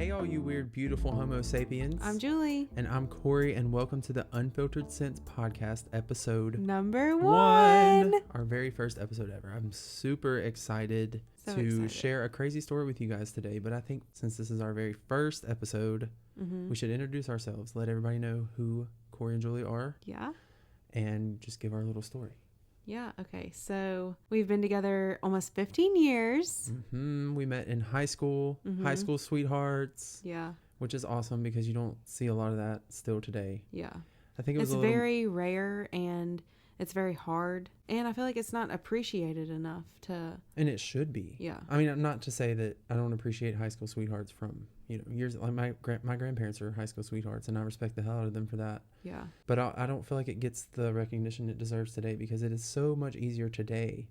Hey all you weird, beautiful Homo sapiens. I'm Julie. And I'm Corey, and welcome to the Unfiltered Sense podcast episode number one. Our very first episode ever. I'm super excited to share a crazy story with you guys today, but I think since this is our very first episode, we should introduce ourselves, let everybody know who Corey and Julie are. Yeah. And just give our little story. Yeah, okay. So we've been together almost 15 years. We met in high school, high school sweethearts. Yeah. Which is awesome because you don't see a lot of that still today. Yeah. I think it's very rare and it's very hard. And I feel like it's not appreciated enough to... And it should be. Yeah. I mean, not to say that I don't appreciate high school sweethearts from, years. Like my grandparents are high school sweethearts, and I respect the hell out of them for that. Yeah. But I don't feel like it gets the recognition it deserves today because it is so much easier today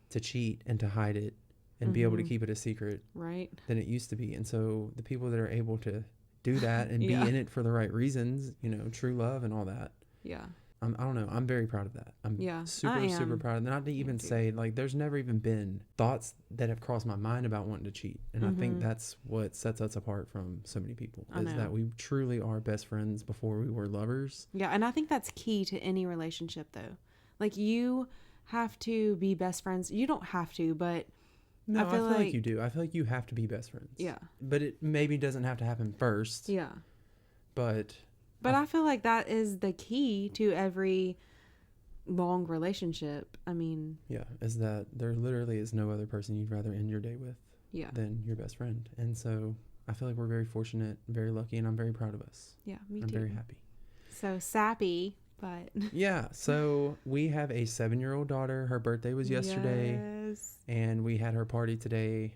to cheat and to hide it and be able to keep it a secret than it used to be. And so the people that are able to do that and be in it for the right reasons, true love and all that. Yeah. I don't know. I'm very proud of that. I'm super proud of that. Not to even say, like, there's never even been thoughts that have crossed my mind about wanting to cheat. And I think that's what sets us apart from so many people, is that we truly are best friends before we were lovers. Yeah, and I think that's key to any relationship, though. Like, you have to be best friends. You don't have to, but... No, I feel like you do. I feel like you have to be best friends. Yeah. But it maybe doesn't have to happen first. Yeah. But I feel like that is the key to every long relationship. I mean... Yeah, is that there literally is no other person you'd rather end your day with than your best friend. And so I feel like we're very fortunate, very lucky, and I'm very proud of us. Yeah, me too. I'm very happy. So sappy, but... Yeah, so we have a 7-year-old daughter. Her birthday was yesterday. Yes. And we had her party today.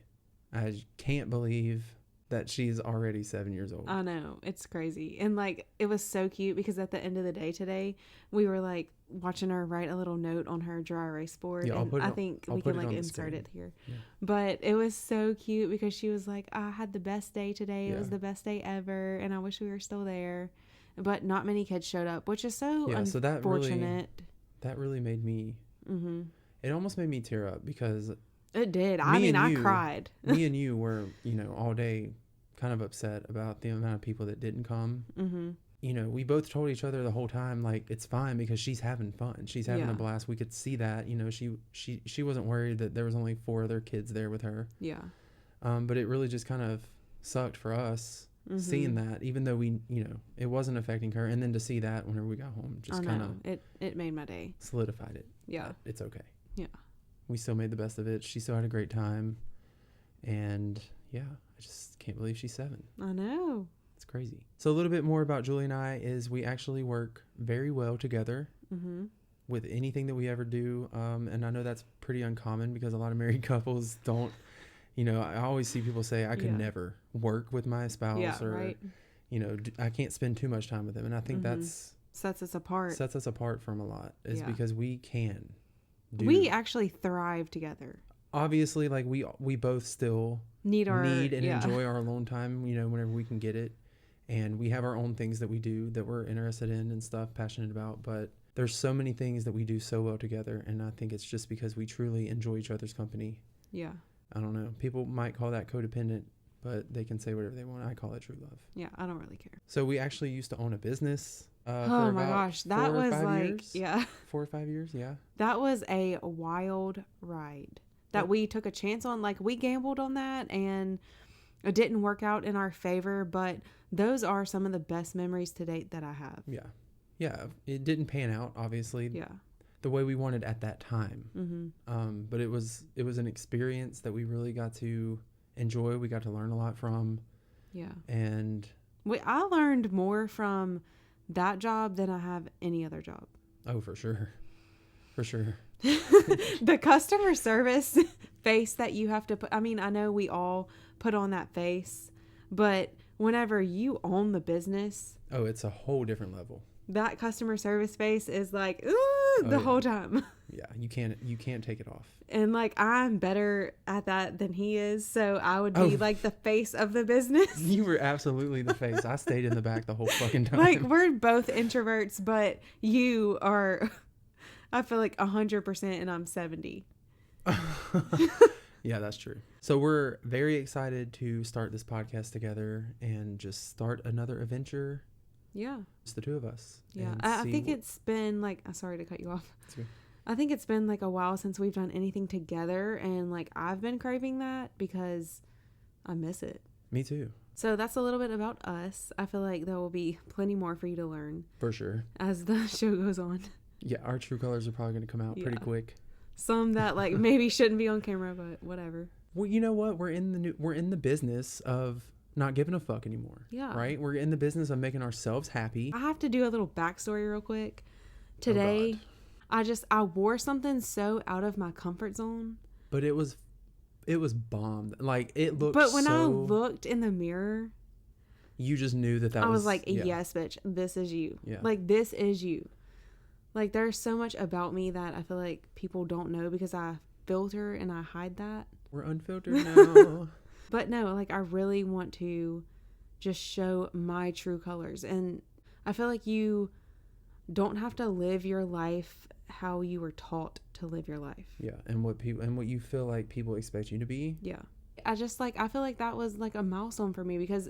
I can't believe... that she's already 7 years old. I know. It's crazy. And like, it was so cute because at the end of the day today, we were like watching her write a little note on her dry erase board. Yeah, and I think we can like insert it here. Yeah. But it was so cute because she was like, I had the best day today. Yeah. It was the best day ever. And I wish we were still there. But not many kids showed up, which is so unfortunate. That really made me, it almost made me tear up because... It did. I cried. Me and you were, all day kind of upset about the amount of people that didn't come. We both told each other the whole time, like, it's fine because she's having fun. She's having a blast. We could see that, she wasn't worried that there was only 4 other kids there with her. Yeah. But it really just kind of sucked for us seeing that, even though we, it wasn't affecting her. And then to see that whenever we got home, just kind of... It made my day. Solidified it. Yeah. It's okay. Yeah. We still made the best of it. She still had a great time. And yeah, I just can't believe she's 7. I know. It's crazy. So a little bit more about Julie and I is we actually work very well together with anything that we ever do. And I know that's pretty uncommon because a lot of married couples don't, I always see people say I could never work with my spouse I can't spend too much time with them. And I think that's... Sets us apart from a lot is because we can. We actually thrive together. Obviously, like we both still need and enjoy our alone time, whenever we can get it. And we have our own things that we do that we're interested in and stuff, passionate about. But there's so many things that we do so well together. And I think it's just because we truly enjoy each other's company. Yeah. I don't know. People might call that codependent, but they can say whatever they want. I call it true love. Yeah, I don't really care. So we actually used to own a business. Oh my gosh, that was like, 4 or 5 years, yeah. That was a wild ride that we took a chance on. Like, we gambled on that and it didn't work out in our favor, but those are some of the best memories to date that I have. Yeah. Yeah, it didn't pan out, obviously. Yeah. The way we wanted at that time. But it was an experience that we really got to enjoy. We got to learn a lot from. Yeah. And I learned more from that job than I have any other job. Oh, for sure. The customer service face that you have to put, I mean, I know we all put on that face, but whenever you own the business, oh, it's a whole different level. That customer service face is like, ooh, the whole time. Yeah, you can't take it off. And like, I'm better at that than he is, so I would be like the face of the business. You were absolutely the face. I stayed in the back the whole fucking time. Like, we're both introverts, but you are, I feel like 100% and I'm 70. Yeah, that's true. So we're very excited to start this podcast together and just start another adventure. Yeah. Just the two of us. Yeah. I think it's been like, sorry to cut you off. Okay. I think it's been like a while since we've done anything together. And like, I've been craving that because I miss it. Me too. So that's a little bit about us. I feel like there will be plenty more for you to learn. For sure. As the show goes on. Yeah. Our true colors are probably going to come out pretty quick. Some that like maybe shouldn't be on camera, but whatever. Well, you know what? We're in the business of not giving a fuck anymore. Yeah. Right? We're in the business of making ourselves happy. I have to do a little backstory real quick. Today, I wore something so out of my comfort zone. But it was bombed. Like it looked. But when I looked in the mirror, you just knew that I was like, yes, bitch, this is you. Yeah. Like this is you. Like there's so much about me that I feel like people don't know because I filter and I hide that. We're unfiltered now. But no, like I really want to just show my true colors. And I feel like you don't have to live your life how you were taught to live your life. Yeah. And what you feel like people expect you to be. Yeah. I feel like that was like a milestone for me because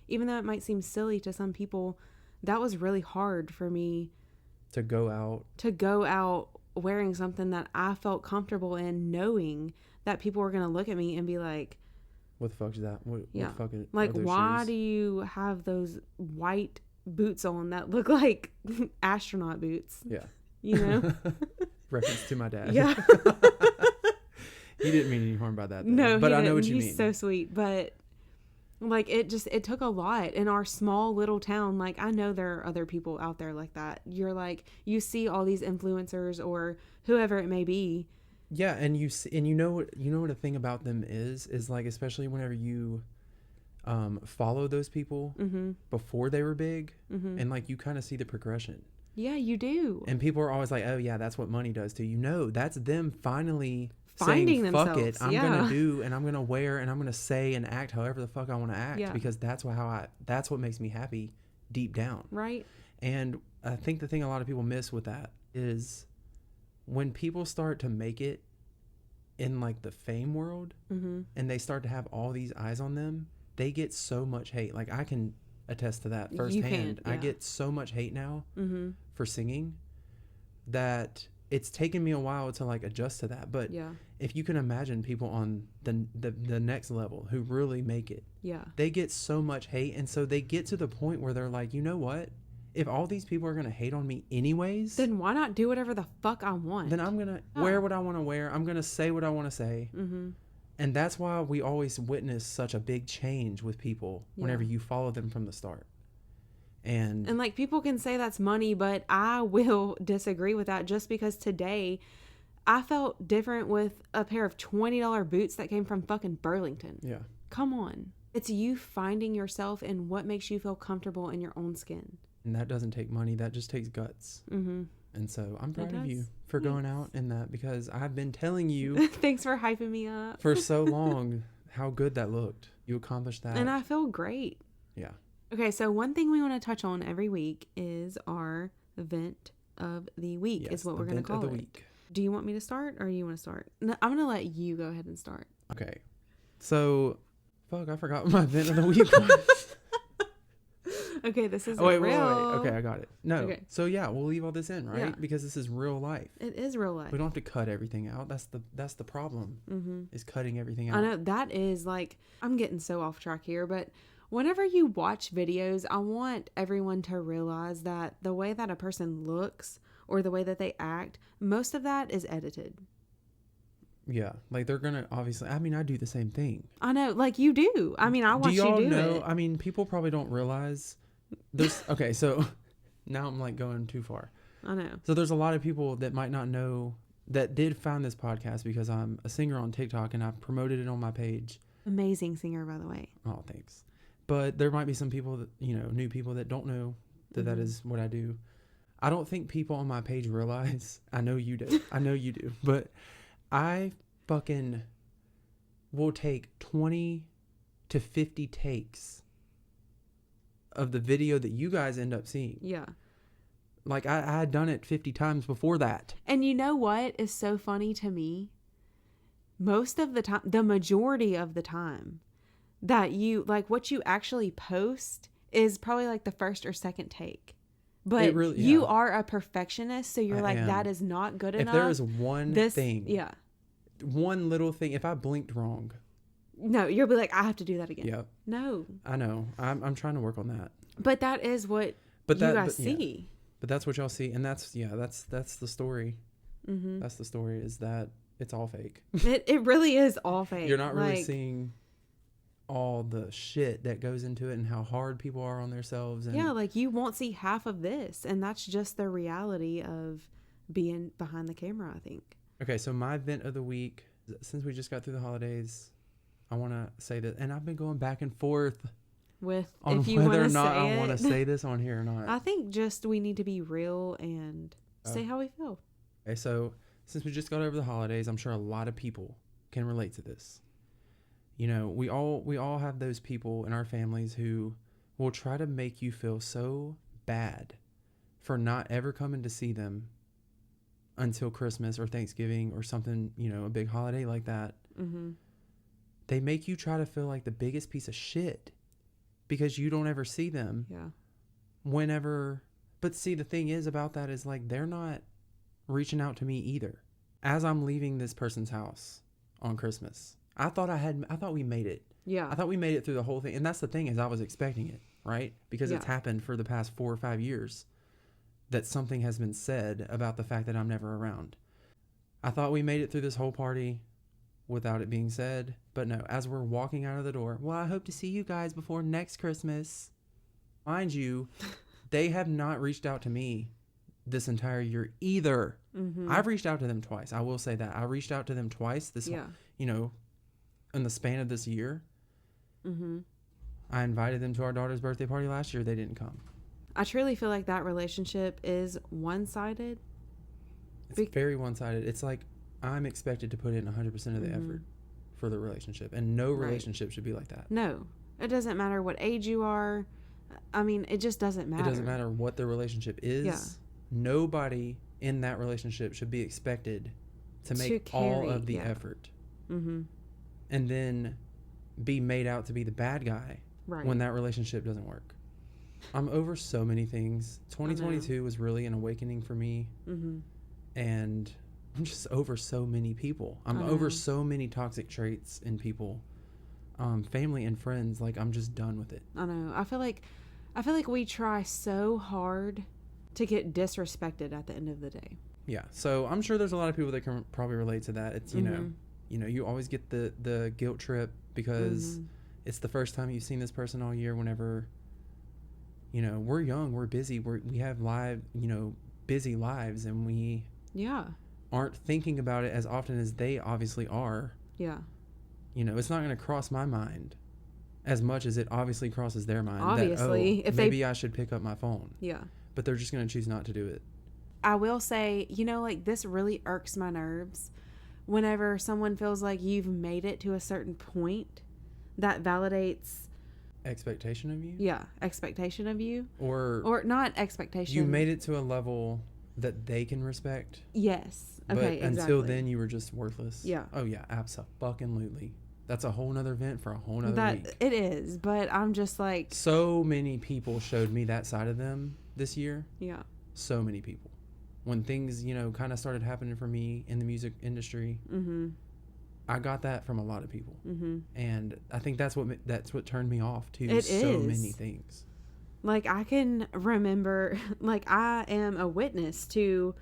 even though it might seem silly to some people, that was really hard for me to go out wearing something that I felt comfortable in, knowing that people were going to look at me and be like, what the fuck is that? What fucking like, why shoes? do you have those white boots on that look like astronaut boots? Yeah. You know? Reference to my dad. Yeah. He didn't mean any harm by that, though. No, but I know what you mean. He's so sweet. But like, it took a lot in our small little town. Like, I know there are other people out there like that. You're like, you see all these influencers or whoever it may be. Yeah, and you know what a thing about them is like, especially whenever you follow those people before they were big, and like you kind of see the progression. Yeah, you do. And people are always like, "Oh yeah, that's what money does to you." No, that's them finally finding saying, themselves. "Fuck it, I'm gonna do, and I'm gonna wear, and I'm gonna say and act however the fuck I want to act because that's what makes me happy deep down." Right. And I think the thing a lot of people miss with that is when people start to make it in like the fame world and they start to have all these eyes on them, they get so much hate. Like I can attest to that firsthand. I get so much hate now for singing that it's taken me a while to like adjust to that. But if you can imagine people on the next level who really make it, they get so much hate. And so they get to the point where they're like, you know what? If all these people are going to hate on me anyways, then why not do whatever the fuck I want? Then I'm going to wear what I want to wear. I'm going to say what I want to say. And that's why we always witness such a big change with people whenever you follow them from the start. And like people can say that's money, but I will disagree with that just because today I felt different with a pair of $20 boots that came from fucking Burlington. Yeah. Come on. It's you finding yourself and what makes you feel comfortable in your own skin. And that doesn't take money. That just takes guts. And so I'm proud of you for going out in that because I've been telling you. Thanks for hyping me up. For so long how good that looked. You accomplished that. And I feel great. Yeah. Okay, so one thing we want to touch on every week is our event of the week is what we're going to call it. Week. Do you want me to start or you want to start? No, I'm going to let you go ahead and start. Okay. So, fuck, I forgot what my event of the week was. Okay, this is wait. real. Okay, I got it. No. Okay. So yeah, we'll leave all this in, right? Yeah. Because this is real life. It is real life. We don't have to cut everything out. That's the problem. Is cutting everything out. I know that is like I'm getting so off track here, but whenever you watch videos, I want everyone to realize that the way that a person looks or the way that they act, most of that is edited. Yeah, like they're gonna obviously. I mean, I do the same thing. I know, like you do. I mean, I watch you do it. I mean, people probably don't realize. Okay, so now I'm like going too far. I know. So there's a lot of people that might not know that did find this podcast because I'm a singer on TikTok and I've promoted it on my page. Amazing singer, by the way. Oh, thanks. But there might be some people that, new people that don't know that that is what I do. I don't think people on my page realize. I know you do. I know you do. But I fucking will take 20 to 50 takes of the video that you guys end up seeing. Yeah. Like I had done it 50 times before that. And you know what is so funny to me? most of the time, the majority of the time, that you like what you actually post is probably like the first or second take. But really, you are a perfectionist, so you're I like, am. that is not good enough. If there is one thing, yeah, one little thing, if I blinked wrong, no, you'll be like, I have to do that again. Yep. No. I know. I'm trying to work on that. But that is what you guys see. Yeah. But that's what y'all see, and that's the story. Mm-hmm. That's the story, is that it's all fake. It really is all fake. You're not really seeing all the shit that goes into it and how hard people are on themselves. And yeah, like you won't see half of this, and that's just the reality of being behind the camera, I think. Okay, so my vent of the week, since we just got through the holidays, I want to say that, and I've been going back and forth with on if you whether or say not I it. want to say this on here or not. I think just we need to be real and say how we feel. Okay, so since we just got over the holidays, I'm sure a lot of people can relate to this. You know, we all have those people in our families who will try to make you feel so bad for not ever coming to see them until Christmas or Thanksgiving or something, you know, a big holiday like that. Mm-hmm. They make you try to feel like the biggest piece of shit because you don't ever see them. Yeah. Whenever, but see, the thing is about that is like, they're not reaching out to me either. As I'm leaving this person's house on Christmas, I thought we made it. Yeah. I thought we made it through the whole thing. And that's the thing, is I was expecting it, right? Because it's happened for the past 4 or 5 years that something has been said about the fact that I'm never around. I thought we made it through this whole party without it being said. But no, as we're walking out of the door, well, I hope to see you guys before next Christmas. Mind you, they have not reached out to me this entire year either. Mm-hmm. I've reached out to them twice. I will say that. I reached out to them twice you know, in the span of this year. Mm-hmm. I invited them to our daughter's birthday party last year. They didn't come. I truly feel like that relationship is one-sided. It's very one-sided. It's like I'm expected to put in 100% of the effort for the relationship. And no relationship should be like that. No. It doesn't matter what age you are. I mean, it just doesn't matter. It doesn't matter what the relationship is. Yeah. Nobody in that relationship should be expected to make all of the effort. Mm-hmm. And then be made out to be the bad guy when that relationship doesn't work. I'm over so many things. 2022 was really an awakening for me. Mm-hmm. And I'm just over so many people. I'm over so many toxic traits in people, family and friends. Like, I'm just done with it. I know. I feel like we try so hard to get disrespected at the end of the day. Yeah. So I'm sure there's a lot of people that can probably relate to that. It's, you know, you always get the guilt trip because it's the first time you've seen this person all year. Whenever, you know, we're young, we're busy, we have busy lives, and we aren't thinking about it as often as they obviously are. Yeah. You know, it's not going to cross my mind as much as it obviously crosses their mind. Obviously. That, maybe I should pick up my phone. Yeah. But they're just going to choose not to do it. I will say, you know, like, this really irks my nerves. Whenever someone feels like you've made it to a certain point, that validates expectation of you. Yeah, expectation of you, or not expectation. You made it to a level that they can respect. Yes. Okay. But exactly. Until then, you were just worthless. Yeah. Oh yeah, absolutely. That's a whole nother event for a whole nother week. It is, but I'm just like, so many people showed me that side of them this year. Yeah. So many people. When things, you know, kind of started happening for me in the music industry, I got that from a lot of people, and I think that's what turned me off to so many things. Like, I can remember, like, I am a witness to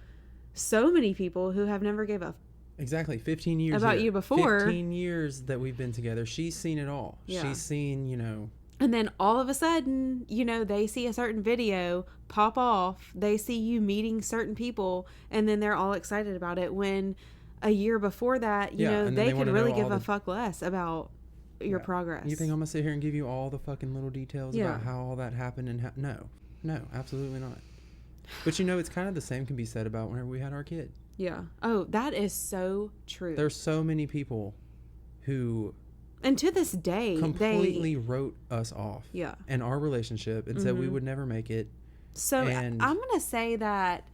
so many people who have never gave a exactly 15 years about you before. 15 years that we've been together. She's seen it all. Yeah. She's seen, you know. And then all of a sudden, you know, they see a certain video pop off. They see you meeting certain people, and then they're all excited about it. When a year before that, you know, they could really give a fuck less about your progress. You think I'm going to sit here and give you all the fucking little details about how all that happened? And no, absolutely not. But, you know, it's kind of the same can be said about whenever we had our kid. Yeah. Oh, that is so true. There's so many people who... And to this day, completely wrote us off. Yeah. And our relationship and said we would never make it. So I'm going to say that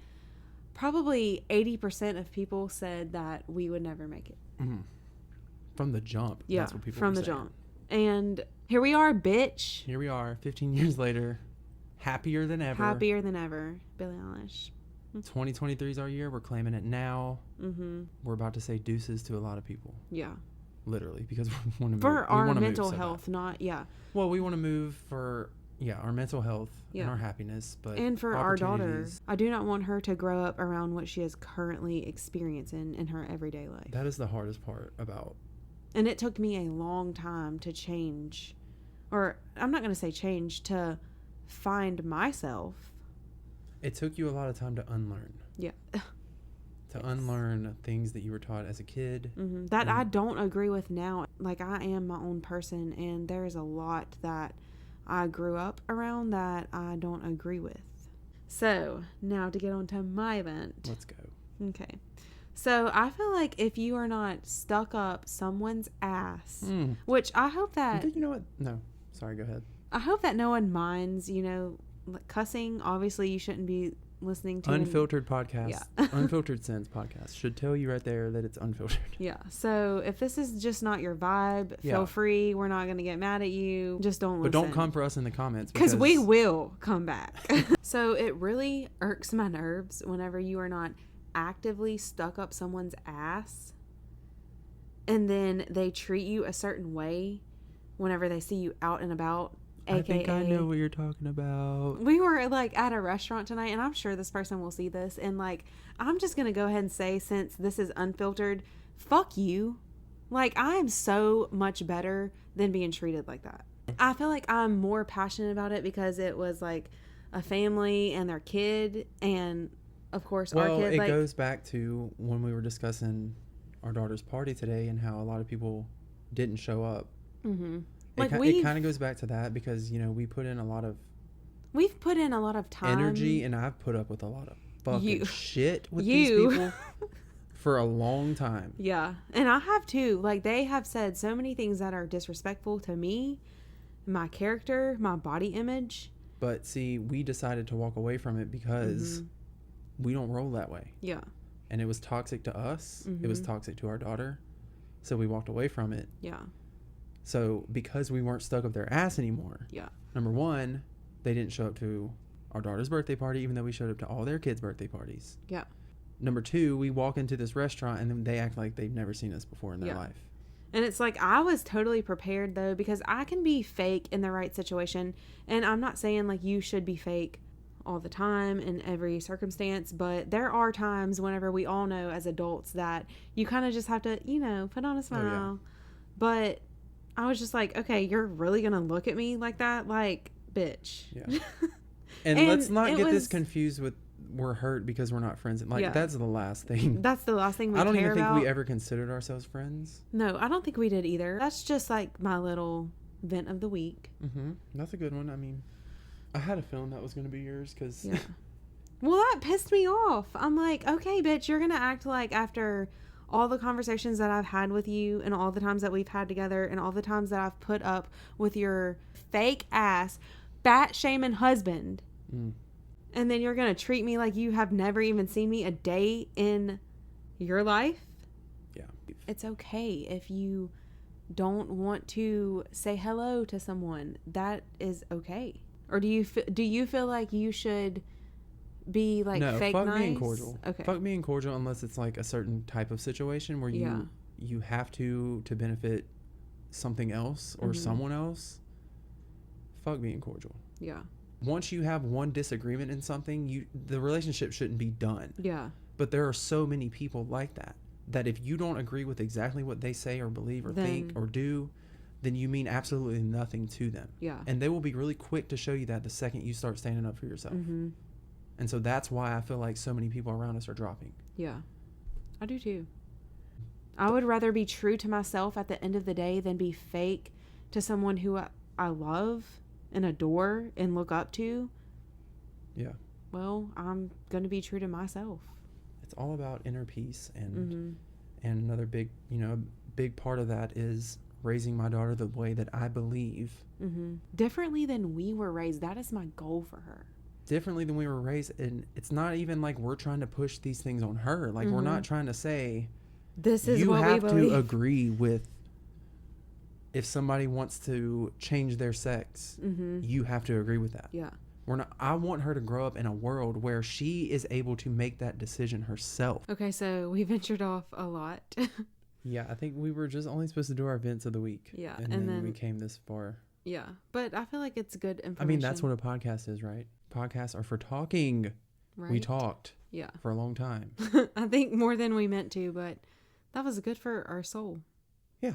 probably 80% of people said that we would never make it. Mm-hmm. from the jump. Yeah, that's what people from were the saying. jump. And here we are, bitch. Here we are, 15 years later, happier than ever. Happier than ever, Billie Eilish. 2023 is our year. We're claiming it now. Mm-hmm. We're about to say deuces to a lot of people. Yeah. Literally, because we want to move. For our mental so health, bad. not, yeah. Well, we want to move for, our mental health Yeah. and our happiness. But and for our daughter. I do not want her to grow up around what she is currently experiencing in her everyday life. That is the hardest part about. And it took me a long time to change. Or, I'm not going to say change, to find myself. It took you a lot of time to unlearn. Yeah. To unlearn things that you were taught as a kid. Mm-hmm. That I don't agree with now. Like, I am my own person, and there's a lot that I grew up around that I don't agree with. So, now to get on to my event. Let's go. Okay. So, I feel like if you are not stuck up someone's ass, which I hope that... You know what? No. Sorry, go ahead. I hope that no one minds, cussing. Obviously, you shouldn't be listening to Unfiltered podcast. Yeah. Unfiltered Sense podcast should tell you right there that it's unfiltered. Yeah. So if this is just not your vibe, feel free. We're not going to get mad at you. Just don't listen. But don't come for us in the comments. Because we will come back. So it really irks my nerves whenever you are not actively stuck up someone's ass and then they treat you a certain way whenever they see you out and about. AKA, I think I know what you're talking about. We were like at a restaurant tonight, and I'm sure this person will see this, and like, I'm just gonna go ahead and say, since this is unfiltered, fuck you. Like, I am so much better than being treated like that. I feel like I'm more passionate about it because it was like a family and their kid, and of course our kid. It goes back to when we were discussing our daughter's party today and how a lot of people didn't show up. Mm-hmm. It kind of goes back to that because, we've put in a lot of time, energy, and I've put up with a lot of fucking shit with these people for a long time. Yeah. And I have too. Like, they have said so many things that are disrespectful to me, my character, my body image. But see, we decided to walk away from it because we don't roll that way. Yeah. And it was toxic to us. It was toxic to our daughter. So we walked away from it. Yeah. So because we weren't stuck up their ass anymore. Yeah. Number one, they didn't show up to our daughter's birthday party, even though we showed up to all their kids' birthday parties. Yeah. Number two, we walk into this restaurant and then they act like they've never seen us before in their life. And it's like, I was totally prepared though, because I can be fake in the right situation. And I'm not saying like you should be fake all the time in every circumstance, but there are times whenever we all know as adults that you kind of just have to, put on a smile. But I was just like, okay, you're really going to look at me like that? Like, bitch. Yeah. And let's not get this confused with we're hurt because we're not friends. Like, that's the last thing. That's the last thing we care about. I don't even think we ever considered ourselves friends. No, I don't think we did either. That's just like my little vent of the week. Mm-hmm. That's a good one. I mean, I had a feeling that was going to be yours because... Yeah. Well, that pissed me off. I'm like, okay, bitch, you're going to act like after all the conversations that I've had with you and all the times that we've had together and all the times that I've put up with your fake ass, fat shaming husband. And then you're going to treat me like you have never even seen me a day in your life? Yeah. It's okay if you don't want to say hello to someone. That is okay. Or do you feel like you should be like fake nice? No, fuck being cordial. Okay. Fuck being cordial unless it's like a certain type of situation where you have to benefit something else or someone else. Fuck being cordial. Yeah. Once you have one disagreement in something, the relationship shouldn't be done. Yeah. But there are so many people like that if you don't agree with exactly what they say or believe or think or do, then you mean absolutely nothing to them. Yeah. And they will be really quick to show you that the second you start standing up for yourself. And so that's why I feel like so many people around us are dropping. Yeah. I do too. I would rather be true to myself at the end of the day than be fake to someone who I love and adore and look up to. Yeah. Well, I'm going to be true to myself. It's all about inner peace. And another big part of that is raising my daughter the way that I believe. Differently than we were raised. That is my goal for her. Differently than we were raised. And it's not even like we're trying to push these things on her. Like, we're not trying to say, this is you what have we believe. to agree with if somebody wants to change their sex, you have to agree with that. Yeah. I want her to grow up in a world where she is able to make that decision herself. Okay, so we ventured off a lot. Yeah, I think we were just only supposed to do our events of the week. Yeah, And then we came this far. Yeah, but I feel like it's good information. I mean, that's what a podcast is, right? Podcasts are for talking. Right? We talked. Yeah. For a long time. I think more than we meant to, but that was good for our soul. Yeah.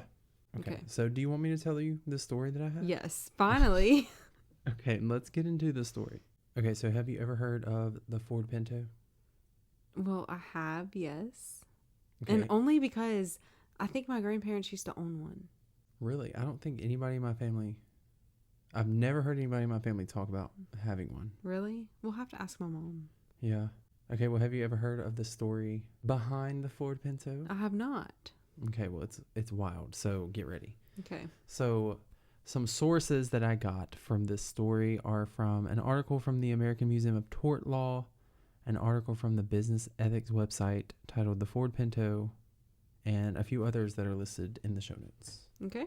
Okay. So do you want me to tell you the story that I have? Yes, finally. Okay, let's get into the story. Okay, so have you ever heard of the Ford Pinto? Well, I have, yes. Okay. And only because I think my grandparents used to own one. Really? I don't think anybody in my family... I've never heard anybody in my family talk about having one. Really? We'll have to ask my mom. Yeah. Okay, well, have you ever heard of the story behind the Ford Pinto? I have not. Okay, well, it's wild, so get ready. Okay. So... some sources that I got from this story are from an article from the American Museum of Tort Law, an article from the Business Ethics website titled The Ford Pinto, and a few others that are listed in the show notes. Okay.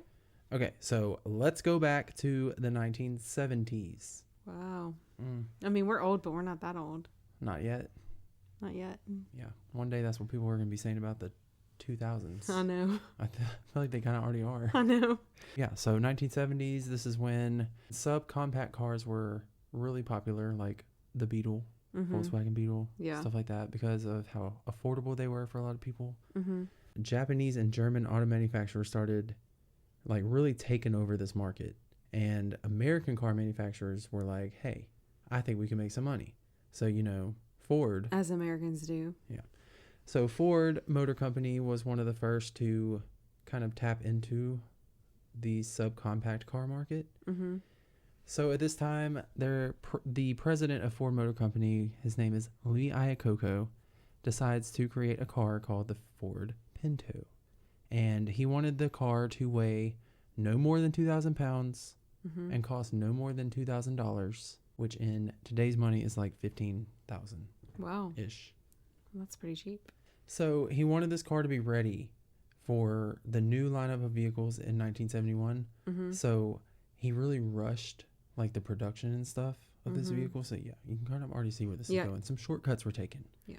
Okay, so let's go back to the 1970s. Wow. I mean, we're old, but we're not that old. Not yet. Not yet. Yeah. One day that's what people are going to be saying about the 2000s. I know. I feel like they kind of already are. I know. Yeah, so 1970s, this is when subcompact cars were really popular, like the Beetle, Volkswagen Beetle, stuff like that, because of how affordable they were for a lot of people. Japanese and German auto manufacturers started like really taking over this market, and American car manufacturers were like, hey, I think we can make some money. So, Ford. As Americans do. Yeah. So Ford Motor Company was one of the first to kind of tap into the subcompact car market. So at this time, the president of Ford Motor Company, his name is Lee Iacocca, decides to create a car called the Ford Pinto. And he wanted the car to weigh no more than 2,000 pounds and cost no more than $2,000, which in today's money is like $15,000. Wow. Ish. That's pretty cheap. So he wanted this car to be ready for the new lineup of vehicles in 1971. So he really rushed like the production and stuff of this vehicle. So yeah, you can kind of already see where this is going. Some shortcuts were taken. Yeah.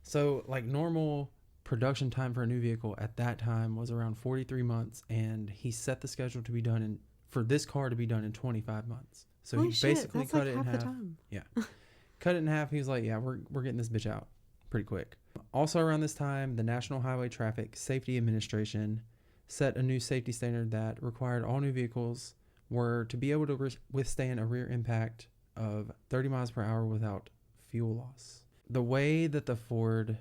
So like normal production time for a new vehicle at that time was around 43 months, and he set the schedule to be done for this car to be done in 25 months. So Holy he shit, basically that's cut like it in half half. the time. Yeah. Cut it in half. He was like, yeah, we're getting this bitch out pretty quick. Also around this time, the National Highway Traffic Safety Administration set a new safety standard that required all new vehicles were to be able to withstand a rear impact of 30 miles per hour without fuel loss. The way that the Ford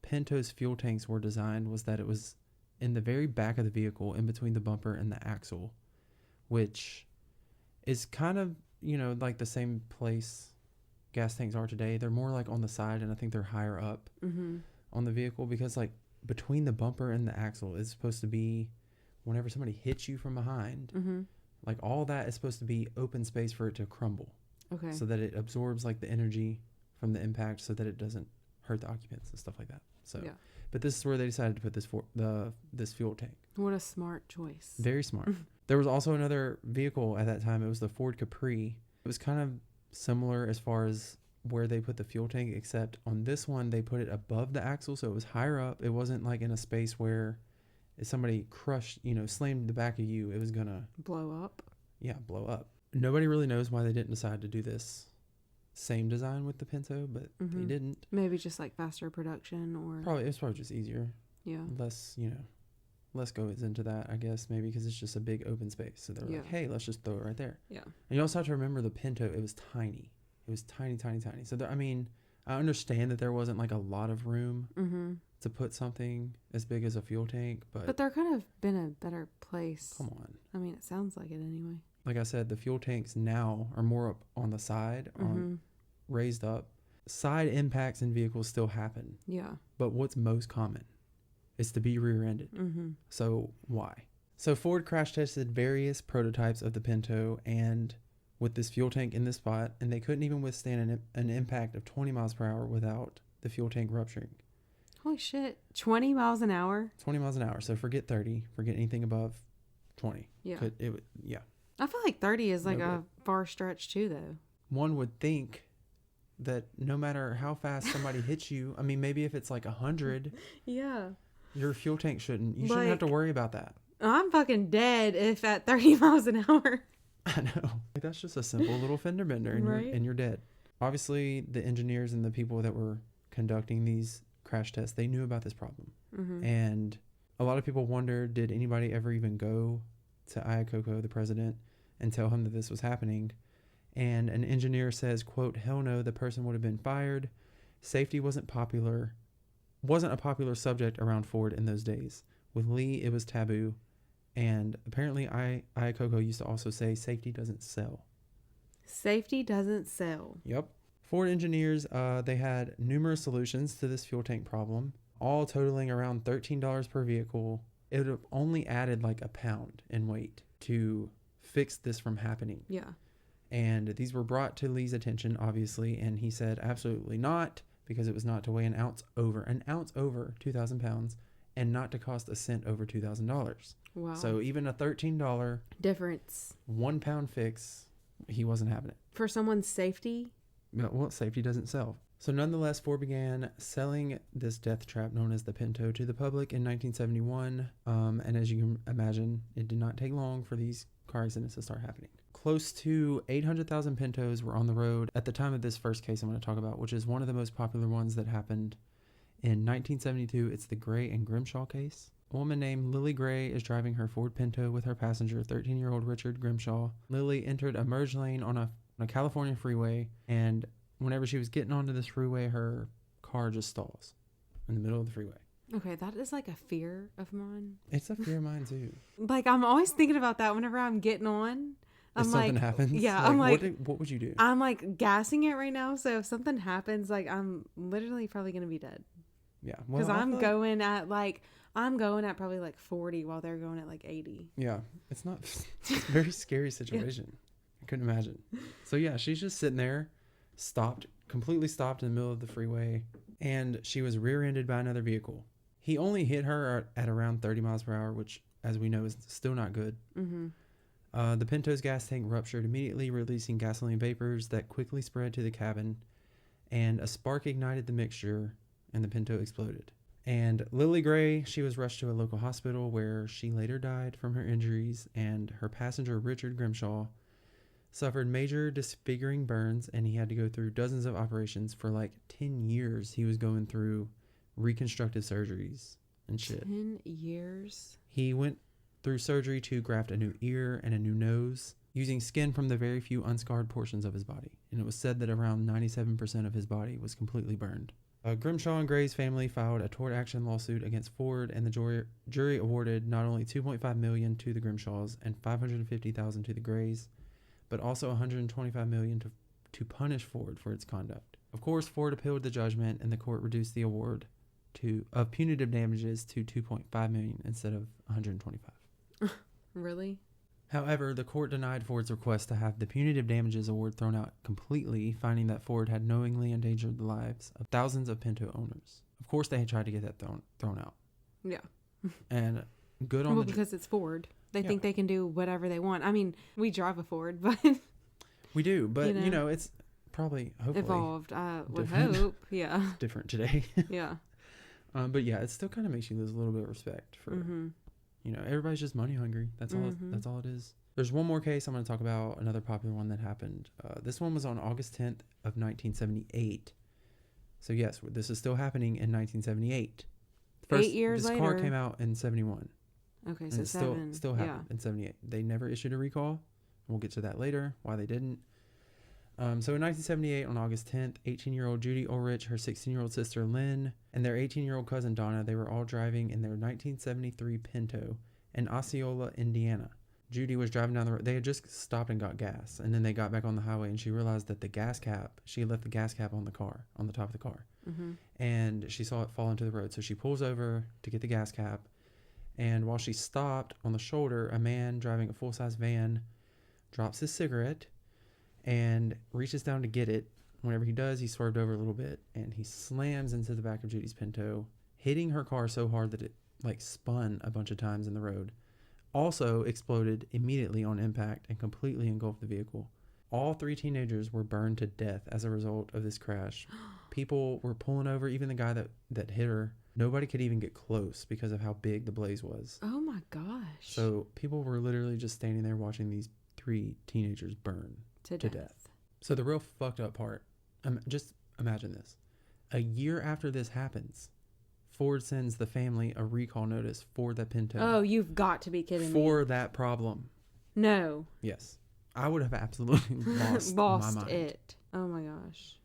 Pinto's fuel tanks were designed was that it was in the very back of the vehicle, in between the bumper and the axle, which is kind of, like the same place gas tanks are today. They're more like on the side, and I think they're higher up on the vehicle, because like between the bumper and the axle is supposed to be whenever somebody hits you from behind, like all that is supposed to be open space for it to crumble. Okay. So that it absorbs like the energy from the impact, so that it doesn't hurt the occupants and stuff like that. So, yeah. But this is where they decided to put this fuel tank. What a smart choice. Very smart. There was also another vehicle at that time. It was the Ford Capri. It was kind of similar as far as where they put the fuel tank, except on this one they put it above the axle, so it was higher up. It wasn't like in a space where if somebody slammed the back of you, it was gonna blow up. Yeah, blow up. Nobody really knows why they didn't decide to do this same design with the Pinto, but they didn't. Maybe just like faster production, or it was probably just easier. Yeah. Less goes into that, I guess, maybe because it's just a big open space. So they're like, hey, let's just throw it right there. Yeah. And you also have to remember the Pinto, it was tiny. It was tiny, tiny, tiny. So, I understand that there wasn't like a lot of room to put something as big as a fuel tank. But there could have been a better place. Come on. I mean, it sounds like it anyway. Like I said, the fuel tanks now are more up on the side, raised up. Side impacts in vehicles still happen. Yeah. But what's most common is to be rear-ended. So why? So Ford crash tested various prototypes of the Pinto and with this fuel tank in this spot, and they couldn't even withstand an impact of 20 miles per hour without the fuel tank rupturing. Holy shit. 20 miles an hour? 20 miles an hour. So forget 30. Forget anything above 20. Yeah. Yeah. I feel like 30 is like No a good. far stretch too, though. One would think that no matter how fast somebody hits you, I mean, maybe if it's like 100, Yeah. your fuel tank you shouldn't have to Like, worry about that. I'm fucking dead if at 30 miles an hour. I know. Like, that's just a simple little fender bender and Right. you're dead. Obviously, the engineers and the people that were conducting these crash tests, they knew about this problem. Mm-hmm. And a lot of people wondered, did anybody ever even go to Iacocca, the president, and tell him that this was happening? And an engineer says, quote, "Hell no, the person would have been fired. Safety wasn't a popular subject around Ford in those days. With Lee, it was taboo. And apparently Iacocca used to also say safety doesn't sell." Safety doesn't sell. Yep. Ford engineers, they had numerous solutions to this fuel tank problem, all totaling around $13 per vehicle. It would have only added like a pound in weight to fix this from happening. Yeah. And these were brought to Lee's attention, obviously, and he said absolutely not, because it was not to weigh an ounce over 2,000 pounds, and not to cost a cent over $2,000. Wow. So even a $13 difference. 1 pound fix, he wasn't having it. For someone's safety? Well, safety doesn't sell. So nonetheless, Ford began selling this death trap known as the Pinto to the public in 1971. And as you can imagine, it did not take long for these car accidents to start happening. Close to 800,000 Pintos were on the road at the time of this first case I'm going to talk about, which is one of the most popular ones that happened in 1972. It's the Gray and Grimshaw case. A woman named Lily Gray is driving her Ford Pinto with her passenger, 13-year-old Richard Grimshaw. Lily entered a merge lane on a California freeway, and whenever she was getting onto this freeway, her car just stalls in the middle of the freeway. Okay, that is like a fear of mine. It's a fear of mine too. Like, I'm always thinking about that whenever I'm getting on. If something happens, yeah, I'm like, what would you do? I'm like gassing it right now. So if something happens, like, I'm literally probably gonna be dead. Yeah, because I'm going at probably like 40 while they're going at like 80. Yeah, it's not. It's a very scary situation. Yeah. I couldn't imagine. So yeah, she's just sitting there, completely stopped in the middle of the freeway, and she was rear-ended by another vehicle. He only hit her at around 30 miles per hour, which, as we know, is still not good. Mm-hmm. The Pinto's gas tank ruptured immediately, releasing gasoline vapors that quickly spread to the cabin, and a spark ignited the mixture, and the Pinto exploded. And Lily Gray, she was rushed to a local hospital where she later died from her injuries, and her passenger, Richard Grimshaw, suffered major disfiguring burns, and he had to go through dozens of operations. For like 10 years. He was going through reconstructive surgeries and shit. 10 years? He went through surgery to graft a new ear and a new nose, using skin from the very few unscarred portions of his body. And it was said that around 97% of his body was completely burned. Grimshaw and Gray's family filed a tort action lawsuit against Ford, and the jury awarded not only $2.5 million to the Grimshaws and $550,000 to the Grays, but also $125 million to punish Ford for its conduct. Of course, Ford appealed the judgment, and the court reduced the award of punitive damages to $2.5 million instead of $125. Really? However, the court denied Ford's request to have the punitive damages award thrown out completely, finding that Ford had knowingly endangered the lives of thousands of Pinto owners. Of course, they had tried to get that thrown out. Yeah. And good on because it's Ford. They Yeah. think they can do whatever they want. I mean, we drive a Ford, but we do, but you know, it's probably hopefully evolved. I would different. hope. Yeah. Different today. Yeah. But yeah, it still kind of makes you lose a little bit of respect for. Mm-hmm. You know, everybody's just money hungry. That's all. That's all it is. There's one more case I'm going to talk about. Another popular one that happened. This one was on August 10th of 1978. So yes, this is still happening in 1978. 8 years this later. car came out in 71. Okay, And so it 7. still happened in 78. They never issued a recall. We'll get to that later. Why they didn't. So in 1978, on August 10th, 18-year-old Judy Ulrich, her 16-year-old sister Lynn, and their 18-year-old cousin Donna, they were all driving in their 1973 Pinto in Osceola, Indiana. Judy was driving down the road. They had just stopped and got gas, and then they got back on the highway, and she realized that she had left the gas cap on the top of the car, and she saw it fall into the road. So she pulls over to get the gas cap, and while she stopped on the shoulder, a man driving a full-size van drops his cigarette and reaches down to get it. Whenever he does, he swerved over a little bit, and he slams into the back of Judy's Pinto, hitting her car so hard that it spun a bunch of times in the road, also exploded immediately on impact and completely engulfed the vehicle. All 3 teenagers were burned to death as a result of this crash. People were pulling over, even the guy that hit her. Nobody could even get close because of how big the blaze was. Oh my gosh. So people were literally just standing there watching these 3 teenagers burn to death. So the real fucked up part, just imagine this. A year after this happens, Ford sends the family a recall notice for the Pinto. Oh, you've got to be kidding me. For that problem. No. Yes. I would have absolutely lost my mind. it. Oh my gosh.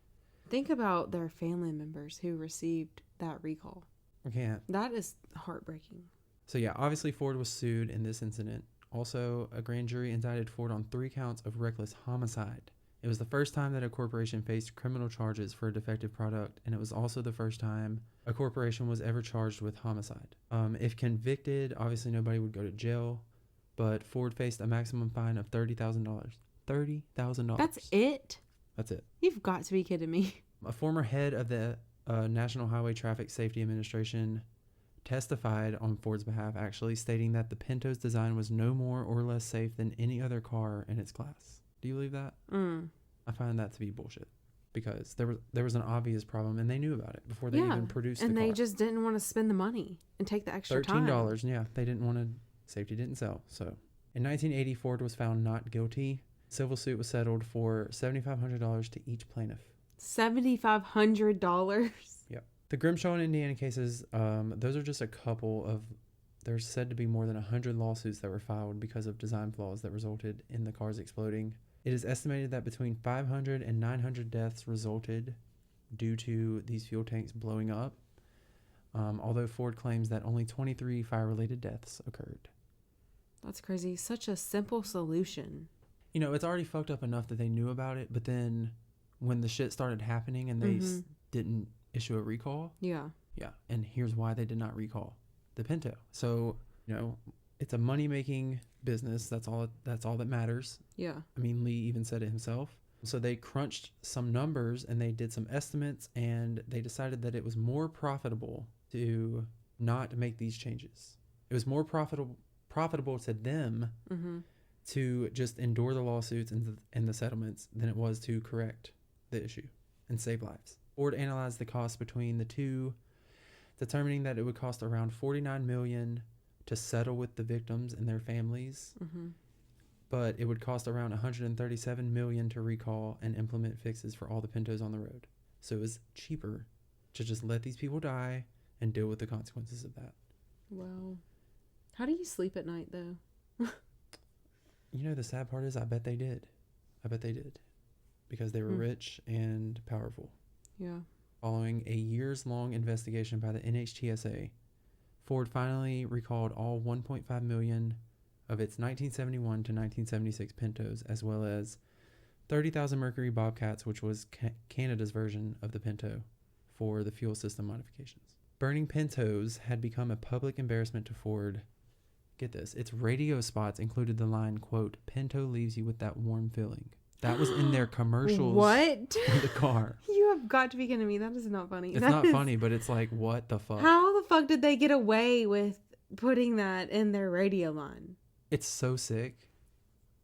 Think about their family members who received that recall. I can't. That is heartbreaking. So yeah, obviously Ford was sued in this incident. Also, a grand jury indicted Ford on 3 counts of reckless homicide. It was the first time that a corporation faced criminal charges for a defective product, and it was also the first time a corporation was ever charged with homicide. If convicted, obviously nobody would go to jail, but Ford faced a maximum fine of $30,000. $30,000. That's it? That's it. You've got to be kidding me. A former head of the National Highway Traffic Safety Administration testified on Ford's behalf, actually, stating that the Pinto's design was no more or less safe than any other car in its class. Do you believe that? I find that to be bullshit, because there was an obvious problem, and they knew about it before they even produced the car. And they just didn't want to spend the money and take the extra time. $13, yeah. They didn't want to. Safety didn't sell. So in 1980, Ford was found not guilty. Civil suit was settled for $7,500 to each plaintiff. $7,500? Yep. The Grimshaw and Indiana cases, those are just a couple of, there's said to be more than 100 lawsuits that were filed because of design flaws that resulted in the cars exploding. It is estimated that between 500 and 900 deaths resulted due to these fuel tanks blowing up, although Ford claims that only 23 fire-related deaths occurred. That's crazy. Such a simple solution. You know, it's already fucked up enough that they knew about it, but then when the shit started happening and they didn't issue a recall. Yeah. Yeah. And here's why they did not recall the Pinto. So, you know, it's a money-making business. That's all that matters. Yeah. I mean, Lee even said it himself. So they crunched some numbers and they did some estimates, and they decided that it was more profitable to not make these changes. It was more profitable to them to just endure the lawsuits and the settlements than it was to correct the issue and save lives. Ford analyzed the cost between the two, determining that it would cost around $49 million to settle with the victims and their families, but it would cost around $137 million to recall and implement fixes for all the Pintos on the road. So it was cheaper to just let these people die and deal with the consequences of that. Wow. How do you sleep at night, though? You know, the sad part is I bet they did. Because they were rich and powerful. Yeah. Following a years-long investigation by the NHTSA, Ford finally recalled all 1.5 million of its 1971 to 1976 Pintos, as well as 30,000 Mercury Bobcats, which was Canada's version of the Pinto, for the fuel system modifications. Burning Pintos had become a public embarrassment to Ford. Get this, its radio spots included the line, quote, "Pinto leaves you with that warm feeling." That was in their commercials. What? For the car. You have got to be kidding me. That is not funny. It's not funny, but it's like, what the fuck? How the fuck did they get away with putting that in their radio line? It's so sick.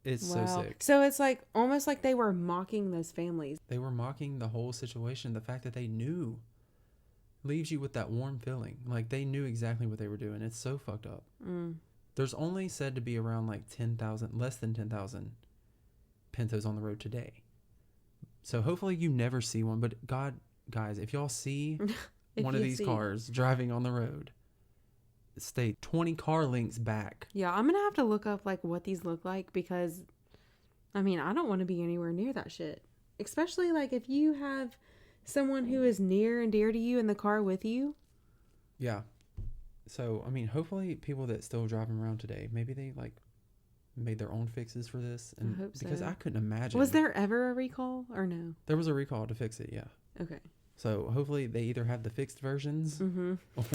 It's so sick. So it's like almost like they were mocking those families. They were mocking the whole situation. The fact that they knew leaves you with that warm feeling. Like, they knew exactly what they were doing. It's so fucked up. There's only said to be around like 10,000, less than 10,000 Pintos on the road today. So hopefully you never see one. But God, guys, if y'all see one of these cars driving on the road, stay 20 car lengths back. Yeah, I'm going to have to look up like what these look like, because I mean, I don't want to be anywhere near that shit. Especially like if you have someone who is near and dear to you in the car with you. Yeah. So, I mean, hopefully people that still drive them around today, maybe they like made their own fixes for this. And I hope so. Because I couldn't imagine. Was there ever a recall or no? There was a recall to fix it, yeah. Okay. So hopefully they either have the fixed versions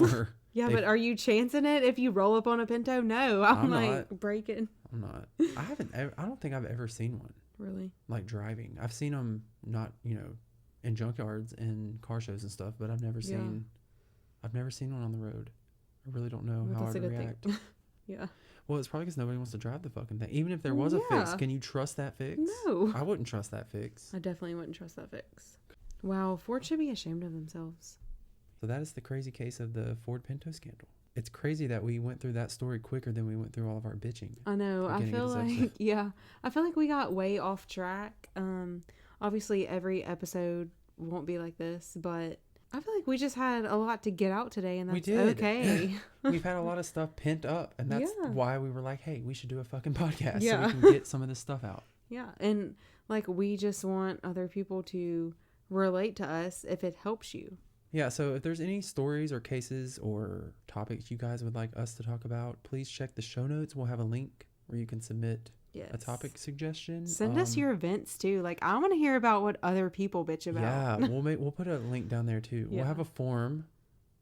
or... Yeah, but are you chancing it if you roll up on a Pinto? No, I'm like not. breaking. I'm not. I don't think I've ever seen one. Really? Like driving. I've seen them not, in junkyards and car shows and stuff, but I've never seen one on the road. I really don't know how I would react. Yeah. Well, it's probably because nobody wants to drive the fucking thing. Even if there was a fix, can you trust that fix? No. I wouldn't trust that fix. I definitely wouldn't trust that fix. Wow, Ford should be ashamed of themselves. So that is the crazy case of the Ford Pinto scandal. It's crazy that we went through that story quicker than we went through all of our bitching. I know. I feel like, I feel like we got way off track. Obviously, every episode won't be like this, but I feel like we just had a lot to get out today, and that's okay. We've had a lot of stuff pent up, and that's why we were like, hey, we should do a fucking podcast so we can get some of this stuff out. Yeah, and like we just want other people to relate to us if it helps you. Yeah, so if there's any stories or cases or topics you guys would like us to talk about, please check the show notes. We'll have a link where you can submit a topic suggestion. Send us your events too. Like, I want to hear about what other people bitch about. Yeah, we'll put a link down there too. We'll have a form.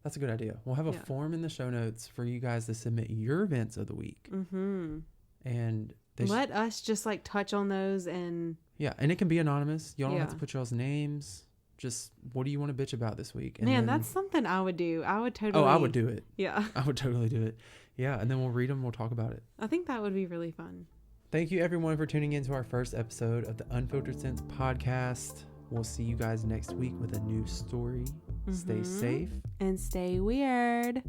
That's a good idea. We'll have a form in the show notes for you guys to submit your events of the week. Mm-hmm. And let us just like touch on those and... Yeah, and it can be anonymous. You don't have to put y'all's names. Just, what do you want to bitch about this week? And man, that's something I would do. I would totally... Oh, I would do it. Yeah. I would totally do it. Yeah, and then we'll read them. We'll talk about it. I think that would be really fun. Thank you, everyone, for tuning in to our first episode of the Unfiltered Sense podcast. We'll see you guys next week with a new story. Stay safe. And stay weird.